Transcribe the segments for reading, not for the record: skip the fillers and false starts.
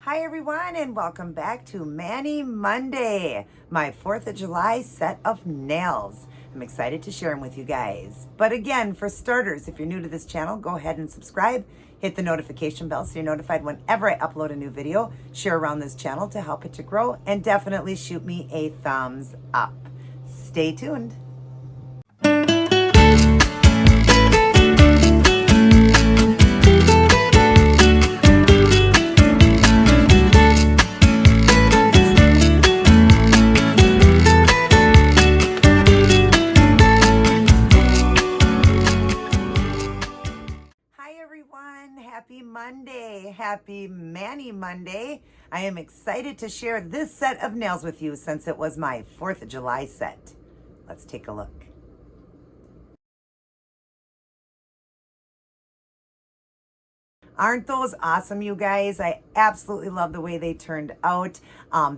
Hi everyone, and welcome back to Manny Monday, my 4th of July set of nails. I'm excited to share them with you guys. But again, for starters, if you're new to this channel, go ahead and subscribe. Hit the notification bell so you're notified whenever I upload a new video. Share around this channel to help it to grow, and definitely shoot me a thumbs up. Stay tuned. Happy Monday. Happy Manny Monday. I am excited to share this set of nails with you since it was my 4th of July set. Let's take a look. Aren't those awesome, you guys? I absolutely love the way they turned out.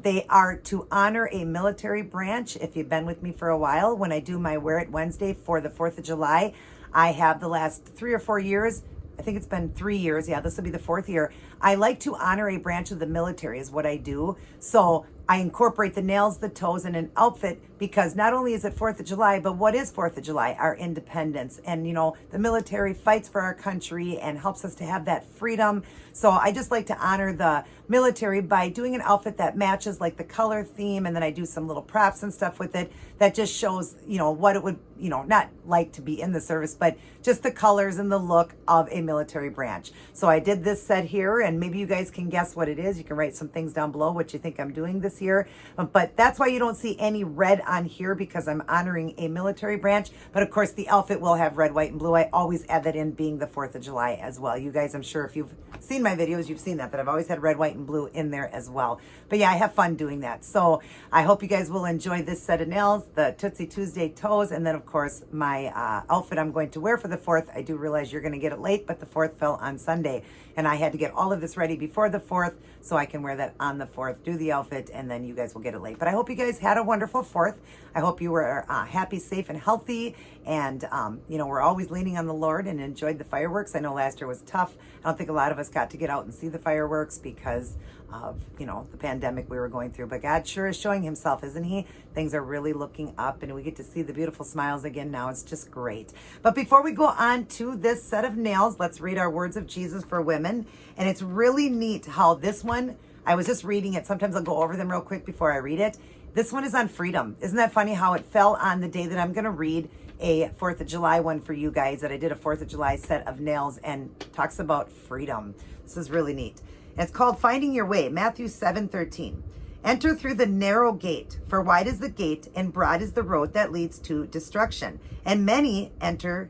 They are to honor a military branch. If you've been with me for a while, when I do my Wear It Wednesday for the 4th of July, I have the last 3 or 4 years. I think it's been 3 years. Yeah, this will be the 4th year. I like to honor a branch of the military is what I do. So I incorporate the nails, the toes, and an outfit because not only is it 4th of July, but what is 4th of July? Our independence. And, you know, the military fights for our country and helps us to have that freedom. So I just like to honor the military by doing an outfit that matches like the color theme. And then I do some little props and stuff with it that just shows, you know, what it would, you know, not like to be in the service, but just the colors and the look of a military branch. So I did this set here, and maybe you guys can guess what it is. You can write some things down below what you think I'm doing this year. But that's why you don't see any red on here, because I'm honoring a military branch. But of course the outfit will have red, white, and blue. I always add that in, being the 4th of July as well. You guys, I'm sure if you've seen my videos, you've seen that I've always had red, white, and blue in there as well. But yeah, I have fun doing that. So I hope you guys will enjoy this set of nails, the Tootsie Tuesday toes, and then of course my outfit I'm going to wear for the 4th. I do realize you're going to get it late, but the 4th fell on Sunday, and I had to get all of this ready before the 4th so I can wear that on the 4th, do the outfit, and then you guys will get it late. But I hope you guys had a wonderful 4th. I hope you were happy, safe, and healthy, and you know, we're always leaning on the Lord and enjoyed the fireworks. I know last year was tough. I don't think a lot of us got to get out and see the fireworks because of, you know, the pandemic we were going through. But God sure is showing himself, isn't he? Things are really looking up, and we get to see the beautiful smiles again now. It's just great. But before we go on to this set of nails, let's read our words of Jesus for women. And it's really neat how this one, I was just reading it. Sometimes I'll go over them real quick before I read it. This one is on freedom. Isn't that funny how it fell on the day that I'm going to read a 4th of July one for you guys, that I did a 4th of July set of nails and talks about freedom. This is really neat. And it's called Finding Your Way, Matthew 7:13. Enter through the narrow gate, for wide is the gate and broad is the road that leads to destruction, and many enter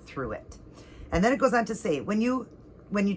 through it. And then it goes on to say, when you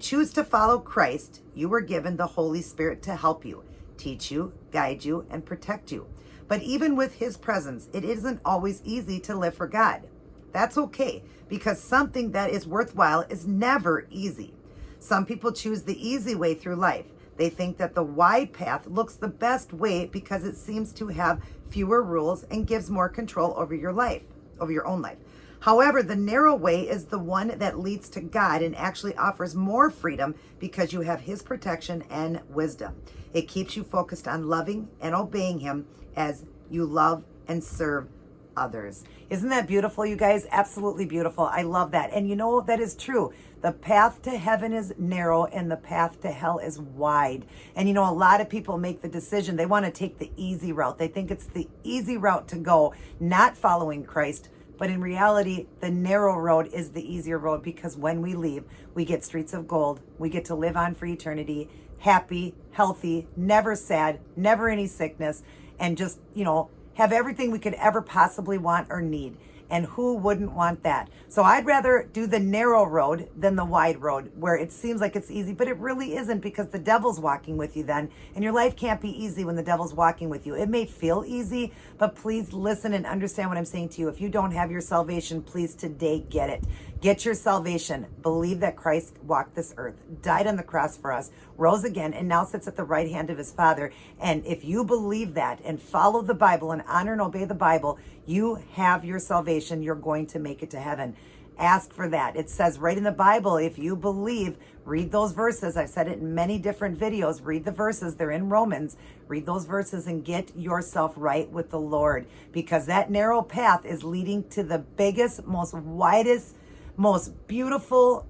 choose to follow Christ, you were given the Holy Spirit to help you, teach you, guide you, and protect you. But even with his presence, it isn't always easy to live for God. That's okay, because something that is worthwhile is never easy. Some people choose the easy way through life. They think that the wide path looks the best way because it seems to have fewer rules and gives more control over your life, over your own life. However, the narrow way is the one that leads to God and actually offers more freedom because you have his protection and wisdom. It keeps you focused on loving and obeying him as you love and serve others. Isn't that beautiful, you guys? Absolutely beautiful. I love that. And you know, that is true. The path to heaven is narrow and the path to hell is wide. And you know, a lot of people make the decision, they want to take the easy route. They think it's the easy route to go, not following Christ. But in reality, the narrow road is the easier road, because when we leave, we get streets of gold. We get to live on for eternity, happy, healthy, never sad, never any sickness, and just, you know, have everything we could ever possibly want or need. And who wouldn't want that? So I'd rather do the narrow road than the wide road, where it seems like it's easy, but it really isn't, because the devil's walking with you then. And your life can't be easy when the devil's walking with you. It may feel easy, but please listen and understand what I'm saying to you. If you don't have your salvation, please today get it. Get your salvation. Believe that Christ walked this earth, died on the cross for us, rose again, and now sits at the right hand of his Father. And if you believe that and follow the Bible and honor and obey the Bible, you have your salvation. You're going to make it to heaven. ask for that. It says right in the Bible, if you believe, read those verses. I've said it in many different videos. Read the verses. They're in Romans. Read those verses and get yourself right with the Lord, because that narrow path is leading to the biggest, most widest, most beautiful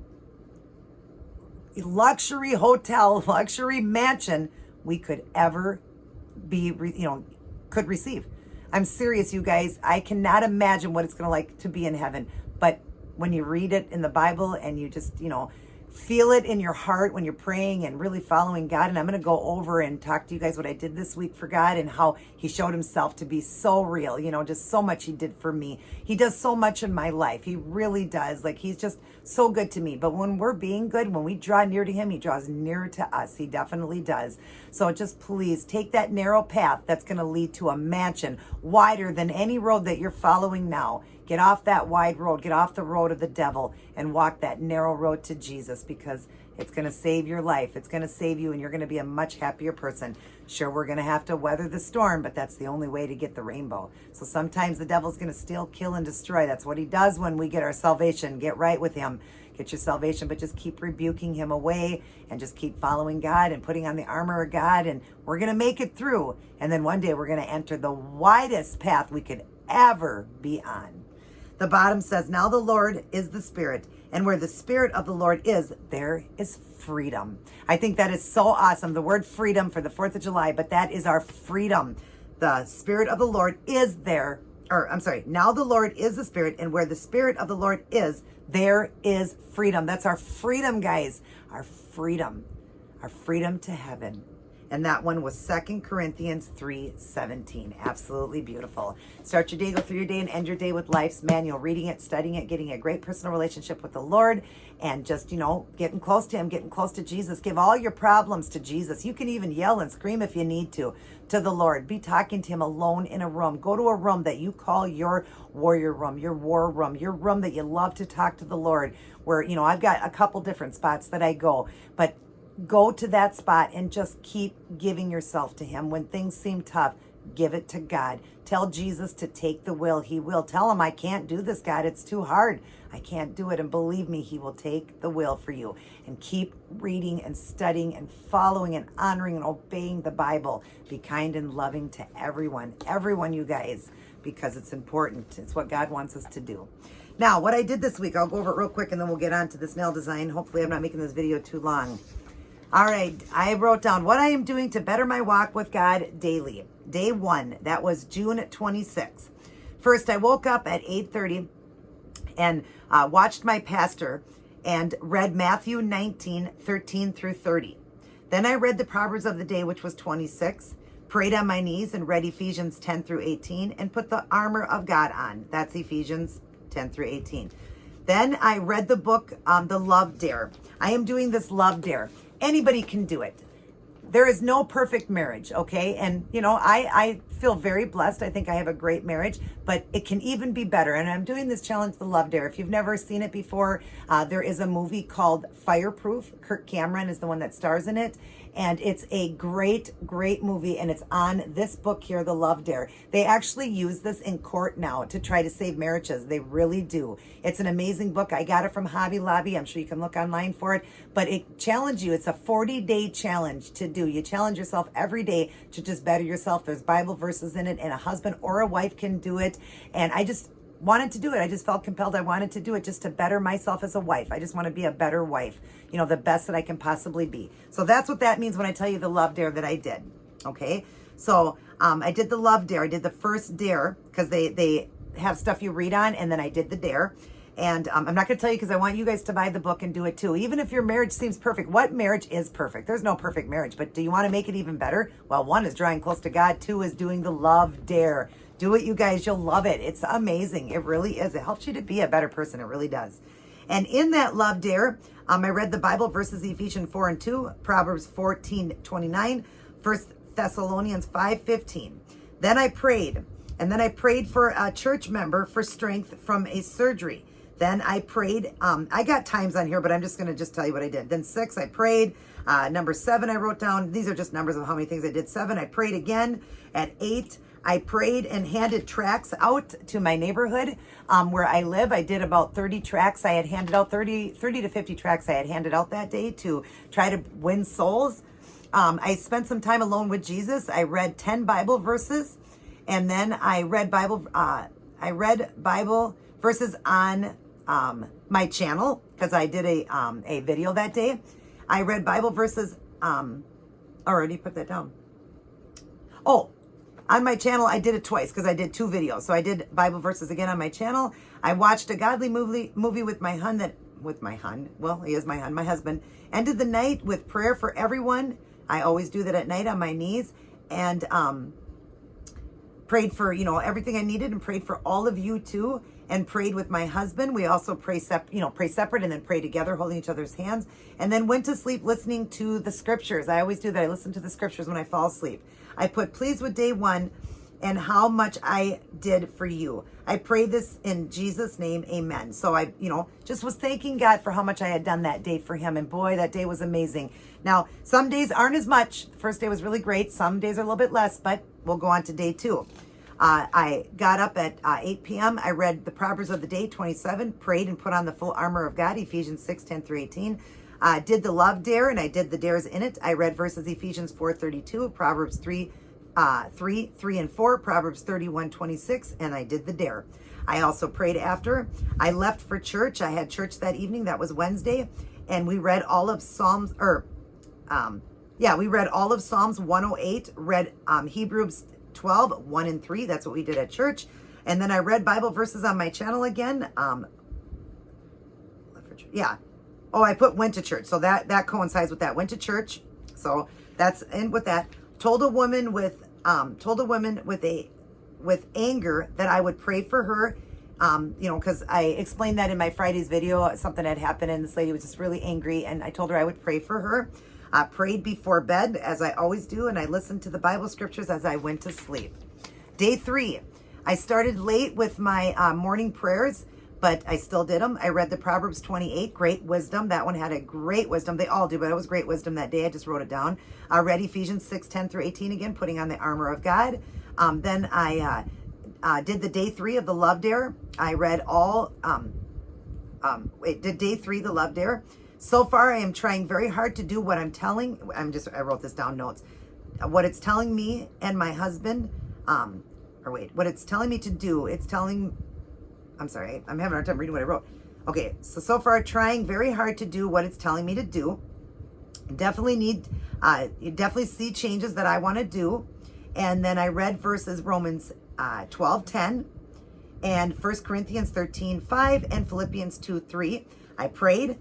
luxury hotel, luxury mansion we could ever could receive. I'm serious, you guys. I cannot imagine what it's going to like to be in heaven. But when you read it in the Bible and you just, feel it in your heart when you're praying and really following God. And I'm going to go over and talk to you guys what I did this week for God and how he showed himself to be so real, just so much he did for me. He does so much in my life. He really does. Like, he's just so good to me. But when we're being good, when we draw near to him, he draws nearer to us. He definitely does. So just please take that narrow path that's going to lead to a mansion wider than any road that you're following now. Get off that wide road. Get off the road of the devil and walk that narrow road to Jesus, because it's going to save your life. It's going to save you, and you're going to be a much happier person. Sure, we're going to have to weather the storm, but that's the only way to get the rainbow. So sometimes the devil's going to steal, kill, and destroy. That's what he does when we get our salvation. Get right with him. Get your salvation, but just keep rebuking him away and just keep following God and putting on the armor of God, and we're going to make it through. And then one day we're going to enter the widest path we could ever be on. The bottom says, now the Lord is the Spirit, and where the Spirit of the Lord is, there is freedom. I think that is so awesome. The word freedom for the 4th of July, but that is our freedom. The Spirit of the Lord is there, now the Lord is the Spirit, and where the Spirit of the Lord is, there is freedom. That's our freedom, guys. Our freedom to heaven. And that one was 2 Corinthians 3:17. Absolutely beautiful. Start your day, go through your day, and end your day with Life's Manual. Reading it, studying it, getting a great personal relationship with the Lord, and just, getting close to him, getting close to Jesus. Give all your problems to Jesus. You can even yell and scream if you need to the Lord. Be talking to him alone in a room. Go to a room that you call your warrior room, your war room, your room that you love to talk to the Lord, where, I've got a couple different spots that I go, but go to that spot and just keep giving yourself to him. When things seem tough, give it to God. Tell Jesus to take the will. He will. Tell him, I can't do this, God. It's too hard. I can't do it. And believe me, he will take the will for you. And keep reading and studying and following and honoring and obeying the Bible. Be kind and loving to everyone, you guys, because it's important. It's what God wants us to do. Now, what I did this week, I'll go over it real quick and then we'll get on to this nail design. Hopefully I'm not making this video too long. All right, I wrote down what I am doing to better my walk with God daily. Day 1, that was June 26th. First, I woke up at 8:30 and watched my pastor and read Matthew 19:13 through 30. Then I read the Proverbs of the day, which was 26, prayed on my knees and read Ephesians 10 through 18, and put the armor of God on. That's Ephesians 10 through 18. Then I read the book, The Love Dare. I am doing this Love Dare. Anybody can do it. There is no perfect marriage, okay? And, I feel very blessed. I think I have a great marriage, but it can even be better. And I'm doing this challenge, The Love Dare. If you've never seen it before, there is a movie called Fireproof. Kirk Cameron is the one that stars in it. And it's a great, great movie. And it's on this book here, The Love Dare. They actually use this in court now to try to save marriages. They really do. It's an amazing book. I got it from Hobby Lobby. I'm sure you can look online for it. But it challenges you. It's a 40-day challenge to do. You challenge yourself every day to just better yourself. There's Bible verses in it, and a husband or a wife can do it. And I just wanted to do it. I just felt compelled. I wanted to do it just to better myself as a wife. I just want to be a better wife, the best that I can possibly be. So that's what that means when I tell you the Love Dare that I did. Okay. So I did the Love Dare. I did the first dare because they have stuff you read on, and then I did the dare. And I'm not going to tell you because I want you guys to buy the book and do it too. Even if your marriage seems perfect. What marriage is perfect? There's no perfect marriage. But do you want to make it even better? Well, 1 is drawing close to God. 2 is doing the Love Dare. Do it, you guys. You'll love it. It's amazing. It really is. It helps you to be a better person. It really does. And in that Love Dare, I read the Bible verses, Ephesians 4 and 2, Proverbs 14:29, 1 Thessalonians 5:15. Then I prayed. And then I prayed for a church member for strength from a surgery. Then I prayed. I got times on here, but I'm just going to tell you what I did. Then 6, I prayed. Number 7, I wrote down. These are just numbers of how many things I did. 7, I prayed again. At 8, I prayed and handed tracts out to my neighborhood where I live. I did about 30 tracts. I had handed out 30 to 50 tracts I had handed out that day to try to win souls. I spent some time alone with Jesus. I read 10 Bible verses, and then I read Bible verses on my channel because I did a video that day. I read Bible verses. Already put that down. Oh, on my channel, I did it twice because I did 2 videos. So I did Bible verses again on my channel. I watched a godly movie with my husband. Well, he is my husband, my husband. Ended the night with prayer for everyone. I always do that at night on my knees. And prayed for, everything I needed, and prayed for all of you too, and prayed with my husband. We also pray separate and then pray together, holding each other's hands, and then went to sleep listening to the scriptures. I always do that. I listen to the scriptures when I fall asleep. I put pleased with day 1 and how much I did for you. I pray this in Jesus' name, amen. So I, just was thanking God for how much I had done that day for him. And boy, that day was amazing. Now, some days aren't as much. The first day was really great. Some days are a little bit less, but we'll go on to day 2. I got up at 8 p.m. I read the Proverbs of the day, 27, prayed and put on the full armor of God, Ephesians 6, 10 through 18. Did the love dare, and I did the dares in it. I read verses Ephesians 4:32, Proverbs 3 and 4, Proverbs 31:26, and I did the dare. I also prayed after. I left for church. I had church that evening. That was Wednesday, and we read all of Psalms, we read all of Psalms 108, read Hebrews 12, 1 and 3. That's what we did at church. And then I read Bible verses on my channel again. I went to church. So that coincides with that. Went to church. So that's in with that. Told a woman with anger that I would pray for her. Because I explained that in my Friday's video. Something had happened and this lady was just really angry, and I told her I would pray for her. Prayed before bed, as I always do, and I listened to the Bible scriptures as I went to sleep. Day 3, I started late with my morning prayers, but I still did them. I read the Proverbs 28, great wisdom. That one had a great wisdom. They all do, but it was great wisdom that day. I just wrote it down. I read Ephesians 6, 10 through 18 again, putting on the armor of God. Then I did the day 3 of the love dare. I read did day 3, the love dare. So far, I am trying very hard to do what I wrote this down, notes. What it's telling me and my husband, what it's telling me to do, I'm sorry, I'm having a hard time reading what I wrote. Okay, so far, trying very hard to do what it's telling me to do. You definitely see changes that I want to do. And then I read verses Romans 12:10 and 1 Corinthians 13:5 and Philippians 2:3. I prayed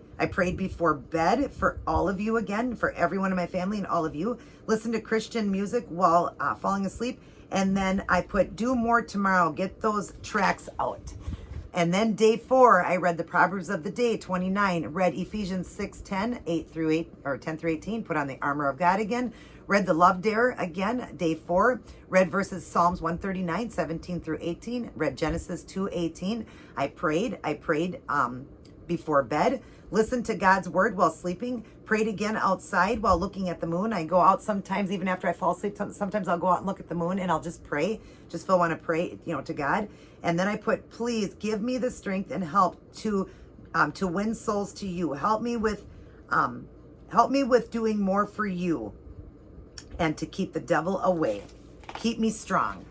before bed for all of you again, for everyone in my family and all of you. Listened to Christian music while falling asleep. And then I put do more tomorrow, get those tracks out. And then day 4, I read the Proverbs of the day, 29, read Ephesians 6:10, 10 through 18, put on the armor of God again. Read the love dare again, day 4. Read verses Psalms 139, 17 through 18. Read Genesis 2:18. I prayed before bed. Listened to God's word while sleeping. Prayed again outside while looking at the moon. I go out sometimes, even after I fall asleep. Sometimes I'll go out and look at the moon and I'll just pray. Just feel I want to pray, to God. And then I put, please give me the strength and help to win souls to you. Help me with doing more for you and to keep the devil away. Keep me strong.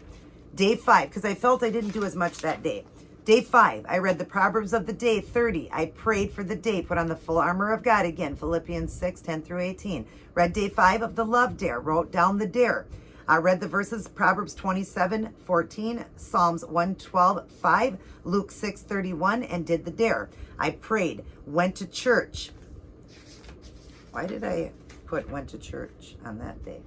Day 5, because I felt I didn't do as much that day. Day 5, I read the Proverbs of the day, 30. I prayed for the day, put on the full armor of God again, Philippians 6, 10 through 18. Read day 5 of the love dare, wrote down the dare. I read the verses Proverbs 27, 14, Psalms 112, 5, Luke 6, 31, and did the dare. I prayed, went to church. Why did I put went to church on that day?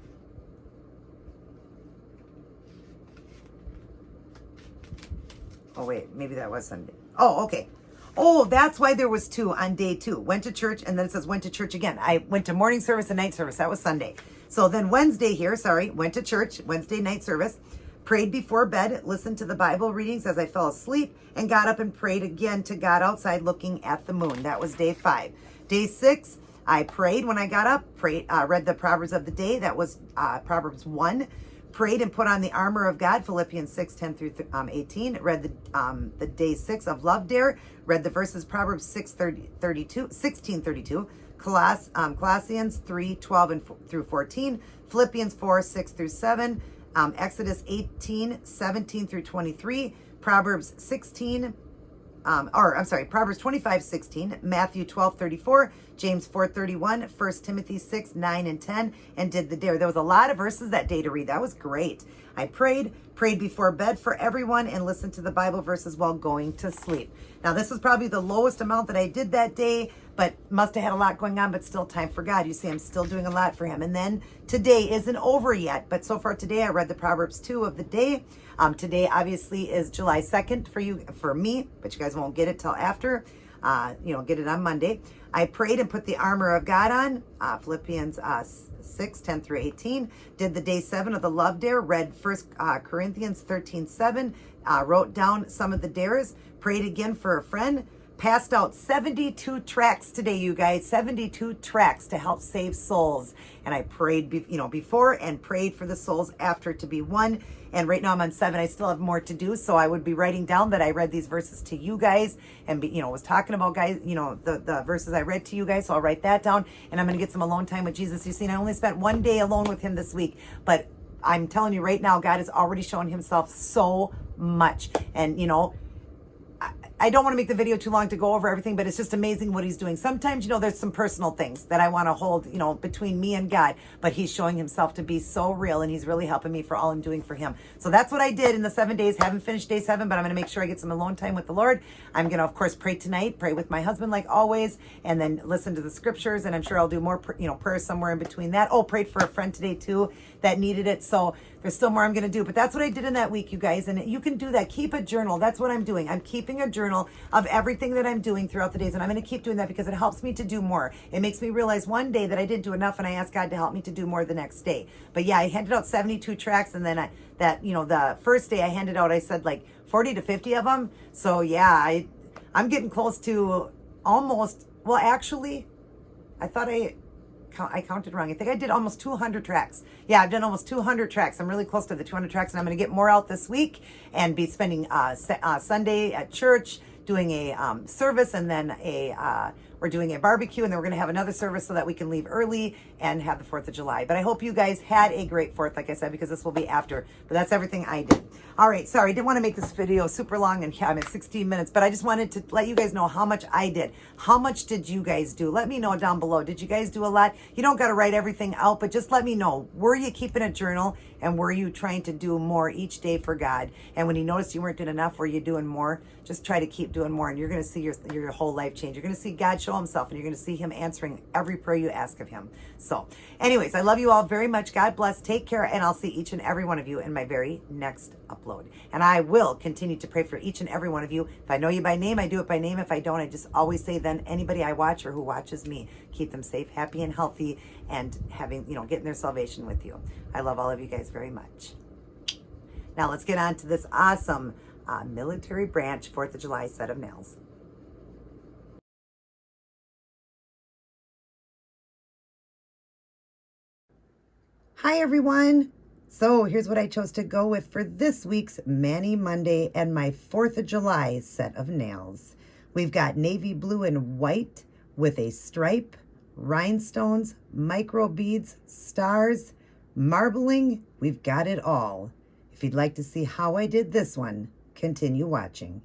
Oh, wait, maybe that was Sunday. Oh, okay. Oh, that's why there was 2 on day 2. Went to church, and then it says went to church again. I went to morning service and night service. That was Sunday. So then Wednesday here, went to church, Wednesday night service, prayed before bed, listened to the Bible readings as I fell asleep, and got up and prayed again to God outside looking at the moon. That was day 5. Day 6, I prayed when I got up, read the Proverbs of the day. That was Proverbs 1. prayed and put on the armor of God, Philippians 6:10 through 18. Read the day 6 of Love Dare. Read the verses Proverbs 16:32. Colossians 3:12 through 14. Philippians 4:6 through 7. Exodus 18:17 through 23. Proverbs 25:16, Matthew 12:34, James 4:31, 1 Timothy 6:9 and 10, and did the dare. There was a lot of verses that day to read. That was great. I prayed before bed for everyone, and listened to the Bible verses while going to sleep. Now, this was probably the lowest amount that I did that day, but must have had a lot going on, but still time for God. You see, I'm still doing a lot for him. And then today isn't over yet, but so far today I read the Proverbs 2 of the day. Today obviously is July 2nd for me, but you guys won't get it till after. Get it on Monday. I prayed and put the armor of God on, Philippians 6:10 through 18. Did the day 7 of the Love Dare, read 1 Corinthians 13:7, wrote down some of the dares, prayed again for a friend, passed out 72 tracts today, you guys, 72 tracts to help save souls. And I prayed, before and prayed for the souls after to be won. And right now I'm on 7. I still have more to do. So I would be writing down that I read these verses to you guys and, was talking about guys, the verses I read to you guys. So I'll write that down, and I'm going to get some alone time with Jesus. You see, I only spent 1 day alone with him this week, but I'm telling you right now, God has already shown himself so much. And, I don't want to make the video too long to go over everything, but it's just amazing what he's doing. Sometimes, there's some personal things that I want to hold, between me and God, but he's showing himself to be so real, and he's really helping me for all I'm doing for him. So that's what I did in the 7 days. Haven't finished day 7, but I'm going to make sure I get some alone time with the Lord. I'm going to, of course, pray tonight, pray with my husband like always, and then listen to the scriptures. And I'm sure I'll do more, prayers somewhere in between that. Oh, prayed for a friend today too that needed it. So there's still more I'm going to do, but that's what I did in that week, you guys. And you can do that. Keep a journal. That's what I'm doing. I'm keeping a journal of everything that I'm doing throughout the days. And I'm going to keep doing that because it helps me to do more. It makes me realize one day that I didn't do enough, and I asked God to help me to do more the next day. But yeah, I handed out 72 tracts, and then the first day I handed out, I said like 40 to 50 of them. So yeah, I'm getting close to almost, well, actually, I thought I counted wrong. I think I did almost 200 tracks. Yeah, I've done almost 200 tracks. I'm really close to the 200 tracks, and I'm going to get more out this week and be spending Sunday at church doing a service, and then we're doing a barbecue, and then we're going to have another service so that we can leave early and have the 4th of July. But I hope you guys had a great 4th, like I said, because this will be after. But that's everything I did. All right, sorry, I didn't want to make this video super long, and I'm at 16 minutes, but I just wanted to let you guys know how much I did. How much did you guys do? Let me know down below. Did you guys do a lot? You don't got to write everything out, but just let me know. Were you keeping a journal, and were you trying to do more each day for God? And when you noticed you weren't doing enough, were you doing more? Just try to keep doing more, and you're going to see your whole life change. You're going to see God show himself, and you're going to see him answering every prayer you ask of him. So anyways, I love you all very much. God bless. Take care, and I'll see each and every one of you in my very next upload. And I will continue to pray for each and every one of you. If I know you by name, I do it by name. If I don't, I just always say then anybody I watch or who watches me, keep them safe, happy, and healthy, and having, getting their salvation with you. I love all of you guys very much. Now let's get on to this awesome military branch 4th of July set of nails. Hi everyone. So here's what I chose to go with for this week's Mani Monday and my 4th of July set of nails. We've got navy blue and white with a stripe, rhinestones, micro beads, stars, marbling. We've got it all. If you'd like to see how I did this one, continue watching.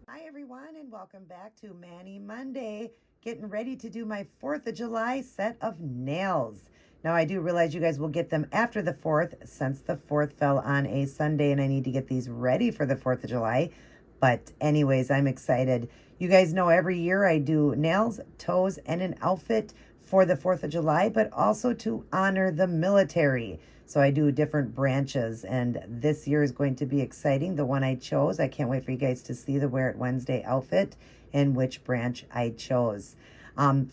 Hi everyone, and welcome back to Mani Monday. Getting ready to do my 4th of July set of nails. Now, I do realize you guys will get them after the 4th, since the 4th fell on a Sunday, and I need to get these ready for the 4th of July. But anyways, I'm excited. You guys know every year I do nails, toes, and an outfit for the 4th of July, but also to honor the military. So I do different branches, and this year is going to be exciting. The one I chose, I can't wait for you guys to see the Wear It Wednesday outfit and which branch I chose.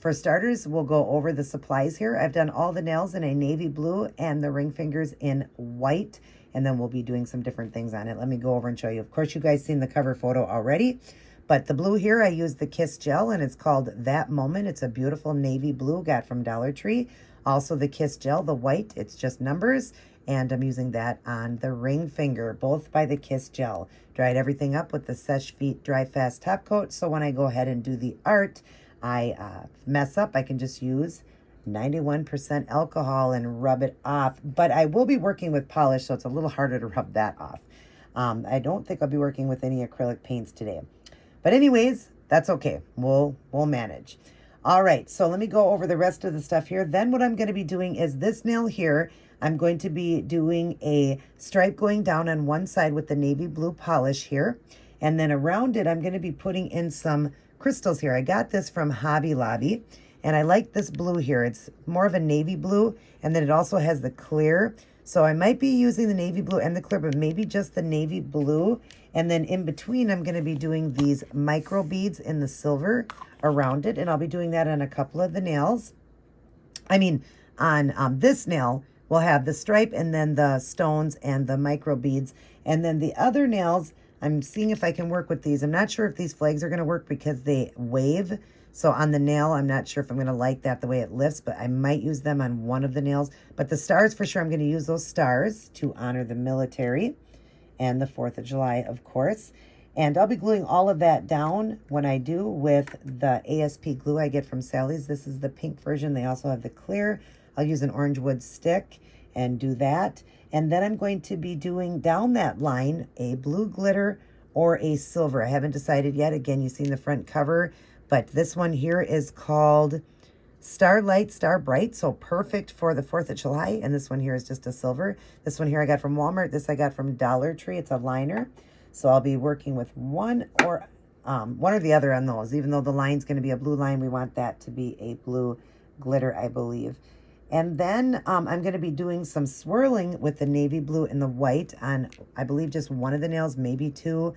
For starters, we'll go over the supplies here. I've done all the nails in a navy blue and the ring fingers in white, and then we'll be doing some different things on it. Let me go over and show you. Of course, you guys seen the cover photo already, but the blue here, I used the Kiss Gel, and it's called That Moment. It's a beautiful navy blue, got from Dollar Tree. Also the Kiss Gel, the white, it's just numbers. And I'm using that on the ring finger, both by the Kiss Gel. Dried everything up with the Seche Feet Dry Fast Top Coat. So when I go ahead and do the art, I mess up, I can just use 91% alcohol and rub it off. But I will be working with polish, so it's a little harder to rub that off. I don't think I'll be working with any acrylic paints today. But anyways, that's okay. We'll manage. All right, so let me go over the rest of the stuff here. Then what I'm going to be doing is this nail here. I'm going to be doing a stripe going down on one side with the navy blue polish here. And then around it, I'm going to be putting in some crystals here. I got this from Hobby Lobby, and I like this blue here. It's more of a navy blue, and then it also has the clear. So I might be using the navy blue and the clear, but maybe just the navy blue. And then in between, I'm going to be doing these micro beads in the silver around it. And I'll be doing that on a couple of the nails. I mean, on this nail, we'll have the stripe and then the stones and the micro beads. And then the other nails, I'm seeing if I can work with these. I'm not sure if these flags are going to work because they wave. So on the nail, I'm not sure if I'm going to like that the way it lifts, but I might use them on one of the nails. But the stars, for sure, I'm going to use those stars to honor the military and the 4th of July, of course. And I'll be gluing all of that down when I do with the ASP glue I get from Sally's. This is the pink version. They also have the clear. I'll use an orange wood stick and do that. And then I'm going to be doing down that line a blue glitter or a silver. I haven't decided yet. Again, you've seen the front cover. But this one here is called Starlight, Star Bright, so perfect for the 4th of July. And this one here is just a silver. This one here I got from Walmart. This I got from Dollar Tree. It's a liner. So I'll be working with one or the other on those. Even though the line's going to be a blue line, we want that to be a blue glitter, I believe. And then I'm going to be doing some swirling with the navy blue and the white on, I believe, just one of the nails, maybe two.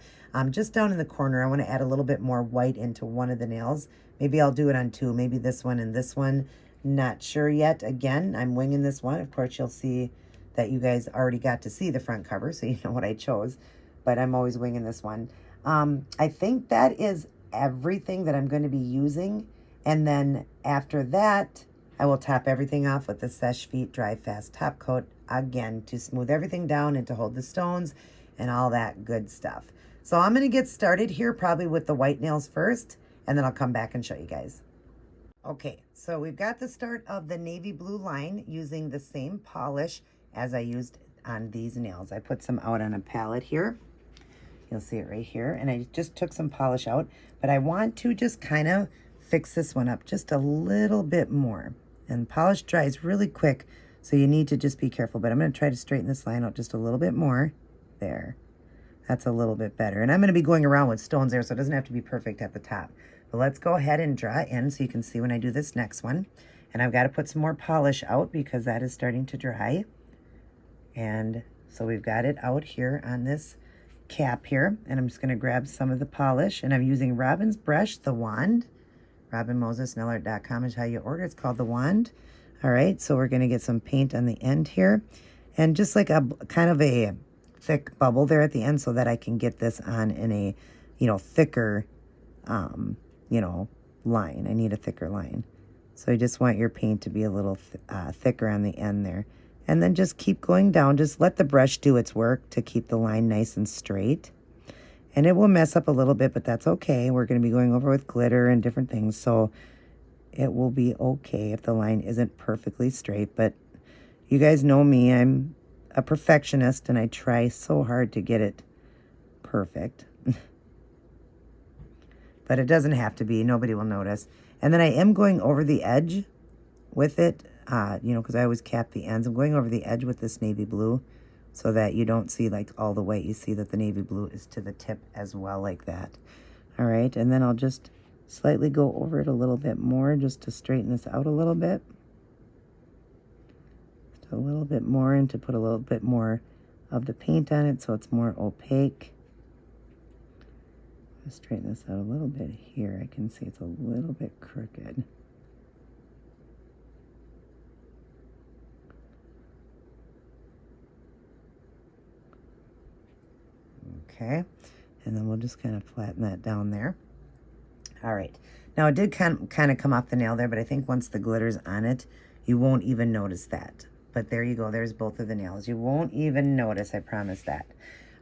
Just down in the corner, I want to add a little bit more white into one of the nails. Maybe I'll do it on two, maybe this one and this one. Not sure yet. Again, I'm winging this one. Of course, you'll see that you guys already got to see the front cover, so you know what I chose. But I'm always winging this one. I think that is everything that I'm going to be using. And then after that, I will top everything off with the Seche Feet Dry Fast Top Coat again to smooth everything down and to hold the stones and all that good stuff. So I'm going to get started here probably with the white nails first, and then I'll come back and show you guys. Okay, so we've got the start of the navy blue line using the same polish as I used on these nails. I put some out on a palette here. You'll see it right here. And I just took some polish out, but I want to just kind of fix this one up just a little bit more. And polish dries really quick, so you need to just be careful. But I'm going to try to straighten this line out just a little bit more. There. That's a little bit better. And I'm going to be going around with stones there, so it doesn't have to be perfect at the top. But let's go ahead and draw in so you can see when I do this next one. And I've got to put some more polish out because that is starting to dry. And so we've got it out here on this cap here. And I'm just going to grab some of the polish. And I'm using Robin's brush, the wand. RobinMosesNailArt.com is how you order. It's called the wand. All right, so we're going to get some paint on the end here. And just like a kind of a thick bubble there at the end so that I can get this on in a, thicker, line. I need a thicker line. So you just want your paint to be a little thicker on the end there. And then just keep going down. Just let the brush do its work to keep the line nice and straight. And it will mess up a little bit, but that's okay. We're going to be going over with glitter and different things, so it will be okay if the line isn't perfectly straight. But you guys know me. I'm a perfectionist, and I try so hard to get it perfect. But it doesn't have to be. Nobody will notice. And then I am going over the edge with it, because I always cap the ends. I'm going over the edge with this navy blue, so that you don't see like all the way. You see that the navy blue is to the tip as well, like that. All right, and then I'll just slightly go over it a little bit more just to straighten this out a little bit. Just a little bit more, and to put a little bit more of the paint on it so it's more opaque. I'll straighten this out a little bit here. I can see it's a little bit crooked. Okay, and then we'll just kind of flatten that down there. All right, now it did kind of come off the nail there, but I think once the glitter's on it, you won't even notice that. But there you go. There's both of the nails. You won't even notice, I promise that.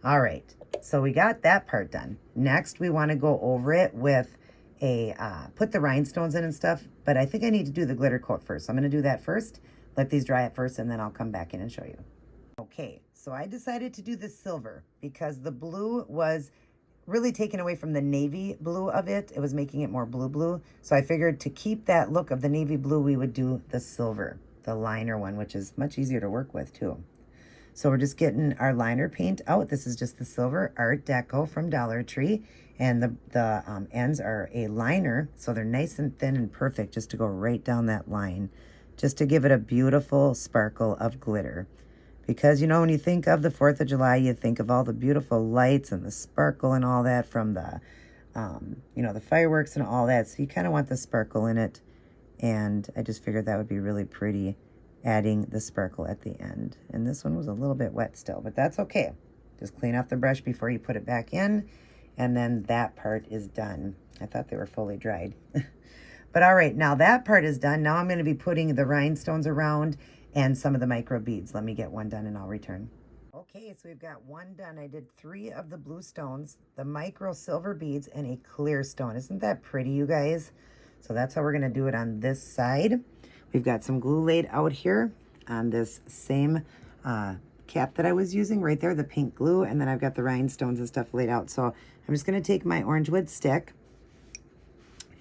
All right. So we got that part done. Next, we want to go over it with a, put the rhinestones in and stuff. But I think I need to do the glitter coat first. So I'm going to do that first. Let these dry up first, and then I'll come back in and show you. Okay. So I decided to do the silver because the blue was really taken away from the navy blue of it. It was making it more blue. So I figured to keep that look of the navy blue, we would do the silver, the liner one, which is much easier to work with too. So we're just getting our liner paint out. This is just the Silver Art Deco from Dollar Tree. And the ends are a liner. So they're nice and thin and perfect just to go right down that line. Just to give it a beautiful sparkle of glitter. Because, you know, when you think of the 4th of July, you think of all the beautiful lights and the sparkle and all that from the, you know, the fireworks and all that. So you kind of want the sparkle in it. And I just figured that would be really pretty, adding the sparkle at the end. And this one was a little bit wet still, but that's okay. Just clean off the brush before you put it back in. And then that part is done. I thought they were fully dried. But all right, now that part is done. Now I'm going to be putting the rhinestones around and some of the micro beads. Let me get one done and I'll return. Okay, so we've got one done. I did 3 of the blue stones, the micro silver beads, and a clear stone. Isn't that pretty, you guys? So that's how we're going to do it on this side. We've got some glue laid out here on this same cap that I was using right there, the pink glue, and then I've got the rhinestones and stuff laid out. So I'm just going to take my orange wood stick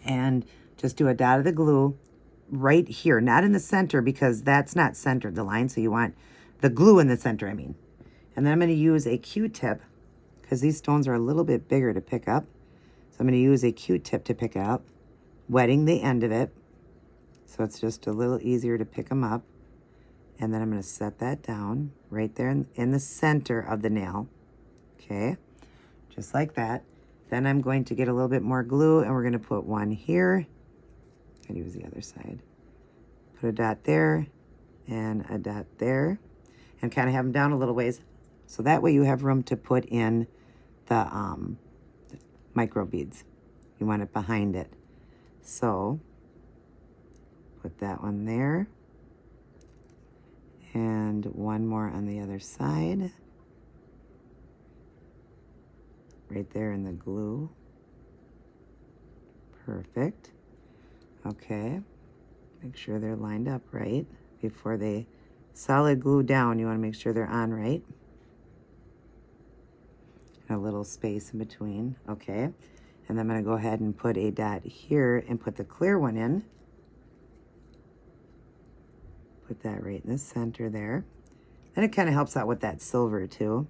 and just do a dot of the glue right here, not in the center because that's not centered, the line. So you want the glue in the center, I mean. And then I'm going to use a Q-tip because these stones are a little bit bigger to pick up. So I'm going to use a Q-tip to pick up, wetting the end of it. So it's just a little easier to pick them up. And then I'm going to set that down right there in the center of the nail. Okay, just like that. Then I'm going to get a little bit more glue and we're going to put one here. I'll use the other side. Put a dot there and a dot there. And kind of have them down a little ways. So that way you have room to put in the micro beads. You want it behind it. So put that one there. And one more on the other side. Right there in the glue. Perfect. Okay. Make sure they're lined up right before they solid glue down. You want to make sure they're on right. And a little space in between. Okay. And then I'm going to go ahead and put a dot here and put the clear one in. Put that right in the center there. Then it kind of helps out with that silver too.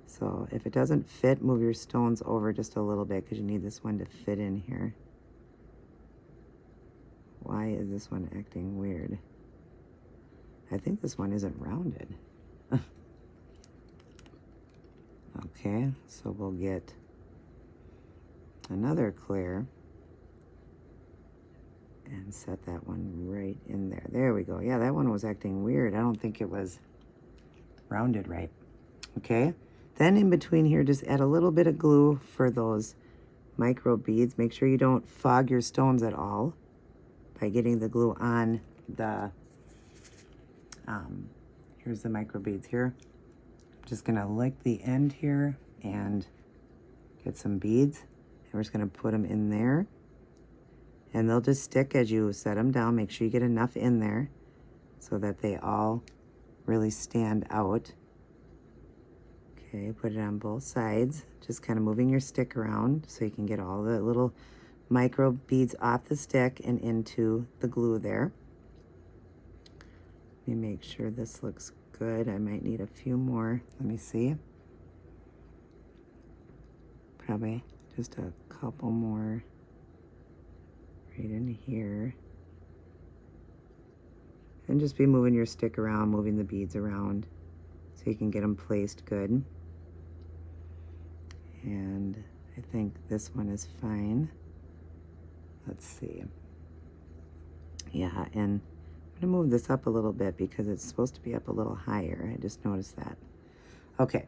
So if it doesn't fit, move your stones over just a little bit because you need this one to fit in here. Why is this one acting weird? I think this one isn't rounded. Okay, so we'll get another clear and set that one right in there. There we go. Yeah, that one was acting weird. I don't think it was rounded right. Okay, then in between here, just add a little bit of glue for those micro beads. Make sure you don't fog your stones at all by getting the glue on the, here's the micro beads here. Just gonna lick the end here and get some beads. And we're just gonna put them in there. And they'll just stick as you set them down. Make sure you get enough in there so that they all really stand out. Okay, put it on both sides. Just kind of moving your stick around so you can get all the little micro beads off the stick and into the glue there. Let me make sure this looks good. I might need a few more. Let me see. Probably just a couple more right in here. And just be moving your stick around, moving the beads around so you can get them placed good. And I think this one is fine. Let's see. Yeah, and I'm gonna move this up a little bit because it's supposed to be up a little higher. I just noticed that. Okay,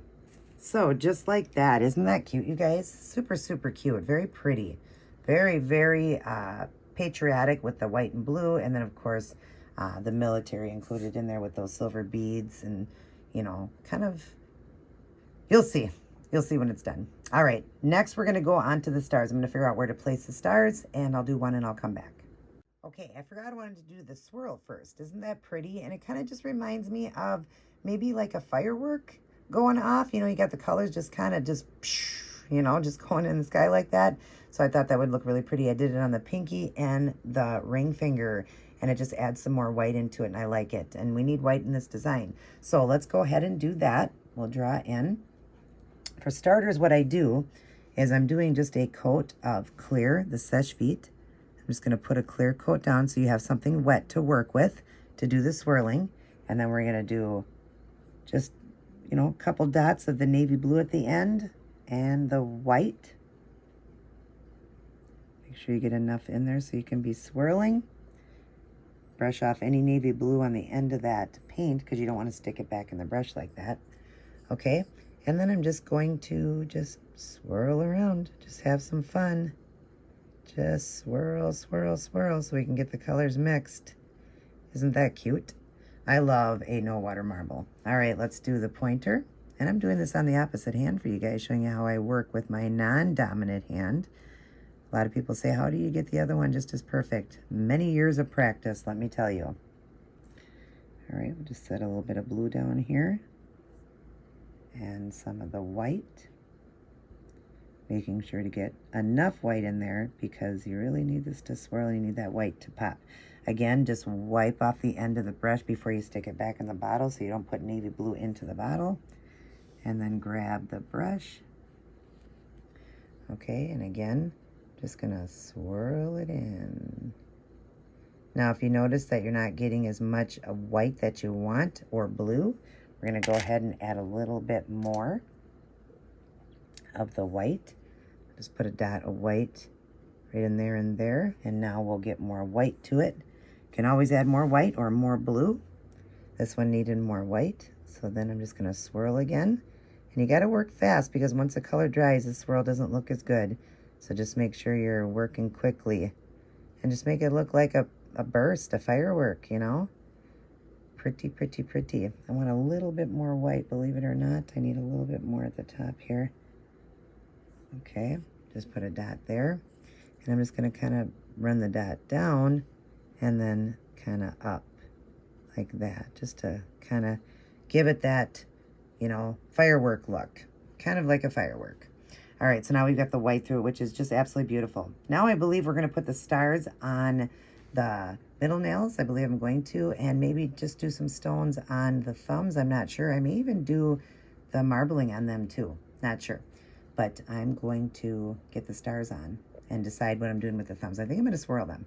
so just like that. Isn't that cute, you guys? Super, super cute. Very pretty. Very, very patriotic with the white and blue. And then, of course, the military included in there with those silver beads and, you know, kind of, you'll see. You'll see when it's done. All right, next we're gonna go on to the stars. I'm gonna figure out where to place the stars, and I'll do one and I'll come back. Okay, I forgot I wanted to do the swirl first. Isn't that pretty? And it kind of just reminds me of maybe like a firework going off. You know, you got the colors just kind of just, you know, just going in the sky like that. So I thought that would look really pretty. I did it on the pinky and the ring finger, and it just adds some more white into it, and I like it. And we need white in this design. So let's go ahead and do that. We'll draw in. For starters, what I do is I'm doing just a coat of clear, the Seche Vite. I'm just going to put a clear coat down so you have something wet to work with to do the swirling. And then we're going to do just, you know, a couple dots of the navy blue at the end and the white. Make sure you get enough in there so you can be swirling. Brush off any navy blue on the end of that paint because you don't want to stick it back in the brush like that. Okay, and then I'm just going to just swirl around. Just have some fun. Just swirl, swirl, swirl so we can get the colors mixed. Isn't that cute? I love a no water marble. All right, let's do the pointer. And I'm doing this on the opposite hand for you guys, showing you how I work with my non-dominant hand. A lot of people say, how do you get the other one just as perfect? Many years of practice, let me tell you. All right, we'll just set a little bit of blue down here. And some of the white. Making sure to get enough white in there because you really need this to swirl. You need that white to pop. Again, just wipe off the end of the brush before you stick it back in the bottle so you don't put navy blue into the bottle. And then grab the brush. Okay, and again, just gonna swirl it in. Now, if you notice that you're not getting as much of white that you want or blue, we're gonna go ahead and add a little bit more of the white. Just put a dot of white right in there and there, and now we'll get more white to it. Can always add more white or more blue. This one needed more white, so then I'm just gonna swirl again. And you gotta work fast because once the color dries, the swirl doesn't look as good. So just make sure you're working quickly and just make it look like a burst, a firework, you know? Pretty, pretty, pretty. I want a little bit more white, believe it or not. I need a little bit more at the top here. Okay, just put a dot there. And I'm just gonna kind of run the dot down and then kind of up like that, just to kind of give it that, you know, firework look, kind of like a firework. All right, so now we've got the white through it, which is just absolutely beautiful. Now I believe we're gonna put the stars on the middle nails. I believe I'm going to, and maybe just do some stones on the thumbs. I'm not sure. I may even do the marbling on them too. Not sure. But I'm going to get the stars on and decide what I'm doing with the thumbs. I think I'm going to swirl them.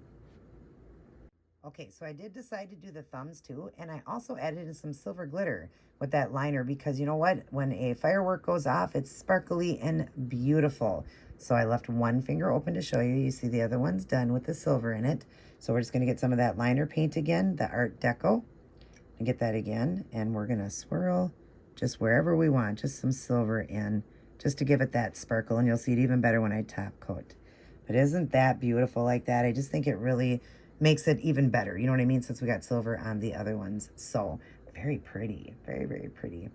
Okay, so I did decide to do the thumbs too, and I also added in some silver glitter with that liner because you know what? When a firework goes off, it's sparkly and beautiful. So I left one finger open to show you. You see the other one's done with the silver in it. So we're just going to get some of that liner paint again, the Art Deco, and get that again. And we're going to swirl just wherever we want, just some silver in, just to give it that sparkle. And you'll see it even better when I top coat. But isn't that beautiful like that? I just think it really makes it even better. You know what I mean? Since we got silver on the other ones. So very pretty, very, very pretty.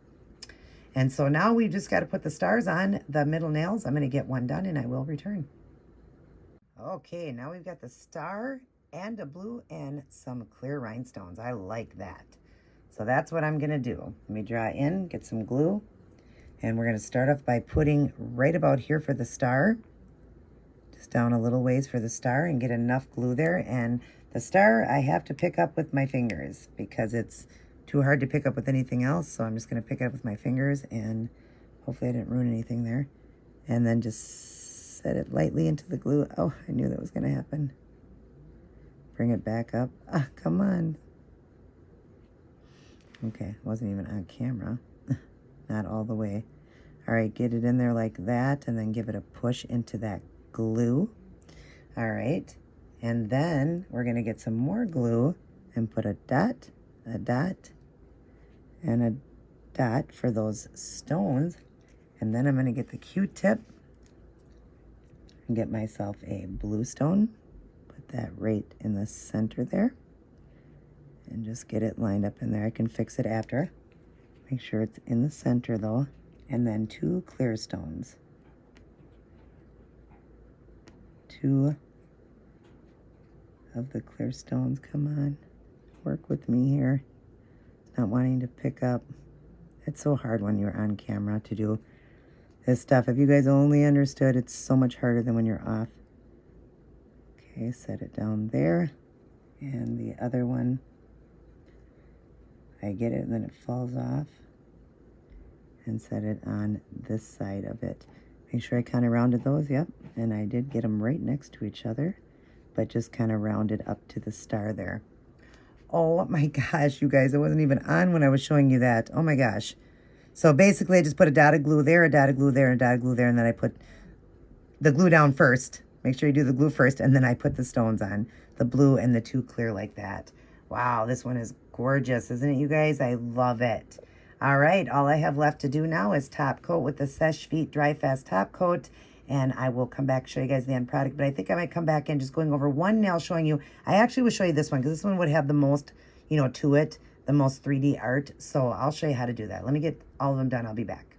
And so now we've just got to put the stars on the middle nails. I'm going to get one done and I will return. Okay, now we've got the star and a blue and some clear rhinestones. I like that. So that's what I'm going to do. Let me draw in, get some glue. And we're going to start off by putting right about here for the star. Just down a little ways for the star and get enough glue there. And the star I have to pick up with my fingers because it's too hard to pick up with anything else. So I'm just going to pick it up with my fingers and hopefully I didn't ruin anything there. And then just set it lightly into the glue. Oh, I knew that was going to happen. Bring it back up. Ah, come on. Okay, wasn't even on camera. Not all the way. All right, get it in there like that and then give it a push into that glue. All right, and then we're going to get some more glue and put a dot, and a dot for those stones. And then I'm going to get the Q-tip and get myself a blue stone. Put that right in the center there. and just get it lined up in there. I can fix it after. Make sure it's in the center though. And then 2 clear stones. 2 of the clear stones. Come on, work with me here. Not wanting to pick up. It's so hard when you're on camera to do this stuff. If you guys only understood, it's so much harder than when you're off. Okay, set it down there. And the other one, I get it and then it falls off. And set it on this side of it. Make sure I kind of rounded those, yep. And I did get them right next to each other, but just kind of rounded up to the star there. Oh my gosh, you guys, it wasn't even on when I was showing you that. Oh my gosh. So basically I just put a dot of glue there, a dot of glue there, a dot of glue there, and then I put the glue down first. Make sure you do the glue first, and then I put the stones on, the blue and the 2 clear like that. Wow, this one is gorgeous, isn't it, you guys? I love it. All right, all I have left to do now is top coat with the Seche Vite Dry Fast top coat, and I will come back, show you guys the end product, but I think I might come back in just going over one nail, showing you. I actually will show you this one because this one would have the most, you know, to it, the most 3D art, so I'll show you how to do that. Let me get all of them done. I'll be back.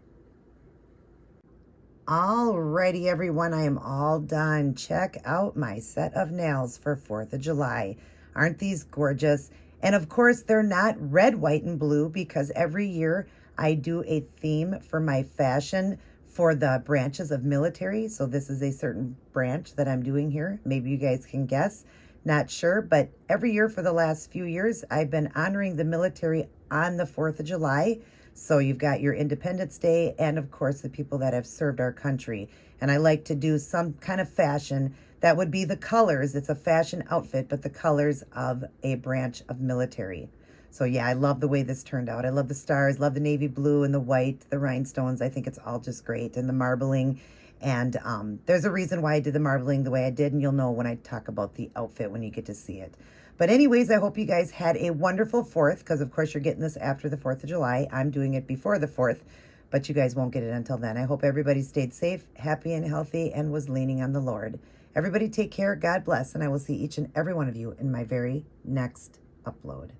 Alrighty, everyone, I am all done. Check out my set of nails for 4th of July. Aren't these gorgeous? And of course, they're not red, white, and blue because every year I do a theme for my fashion for the branches of military. So this is a certain branch that I'm doing here. Maybe you guys can guess. Not sure, but every year for the last few years, I've been honoring the military on the 4th of July. So you've got your Independence Day and, of course, the people that have served our country. And I like to do some kind of fashion that would be the colors. It's a fashion outfit, but the colors of a branch of military. So yeah, I love the way this turned out. I love the stars, love the navy blue and the white, the rhinestones. I think it's all just great. And the marbling. And there's a reason why I did the marbling the way I did. And you'll know when I talk about the outfit when you get to see it. But anyways, I hope you guys had a wonderful 4th, because of course you're getting this after the 4th of July. I'm doing it before the 4th, but you guys won't get it until then. I hope everybody stayed safe, happy, and healthy, and was leaning on the Lord. Everybody take care, God bless, and I will see each and every one of you in my very next upload.